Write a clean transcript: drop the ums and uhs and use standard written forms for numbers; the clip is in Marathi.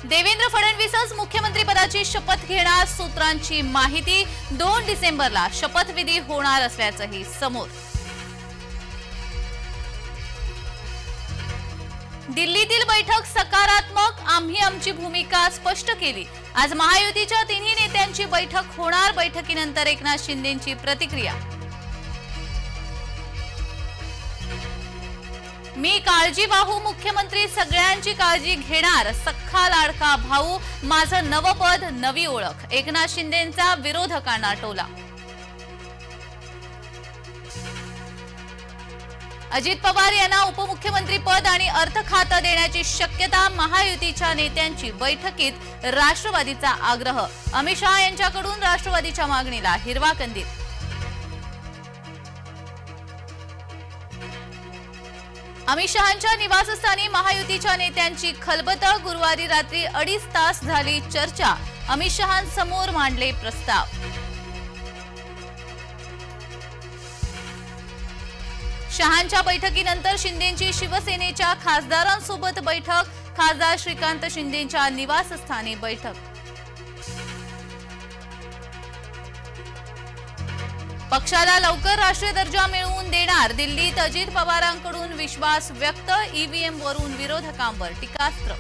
देवेंद्र फडणवीसच मुख्यमंत्री पदाची शपथ घेणार, सूत्रांची माहिती। 2 डिसेंबरला शपथविधी होणार असल्याचंही समोर। दिल्लीतील बैठक सकारात्मक, आम्ही आमची भूमिका स्पष्ट केली। आज महायुतीच्या तिन्ही नेत्यांची बैठक होणार, बैठकीनंतर एकनाथ शिंदेंची प्रतिक्रिया। मी काळजीवाहू मुख्यमंत्री, सगळ्यांची काळजी घेणार, सख्खा लाडका भाऊ, माझं नवपद नवी ओळख। एकनाथ शिंदेंचा विरोधकांना टोला। अजित पवार यांना उपमुख्यमंत्री पद आणि अर्थ खातं देण्याची शक्यता। महायुतीच्या नेत्यांची बैठकीत राष्ट्रवादीचा आग्रह। अमित शहा यांच्याकडून राष्ट्रवादीच्या मागणीला हिरवा कंदील। अमित शहांच्या निवासस्थानी महायुतीच्या नेत्यांची खलबतं। गुरुवारी रात्री 2.5 तास झाली चर्चा। अमित शहांसमोर मांडले प्रस्ताव। शहांच्या बैठकीनंतर शिंदेंची शिवसेनेच्या खासदारांसोबत बैठक। खासदार श्रीकांत शिंदेंच्या निवासस्थानी बैठक। पक्षाला लवकर राष्ट्रीय दर्जा मिळवून देणार। दिल्लीत अजित पवारांकडून विश्वास व्यक्त। ईव्हीएम वरून विरोधकांवर टीकास्त्र।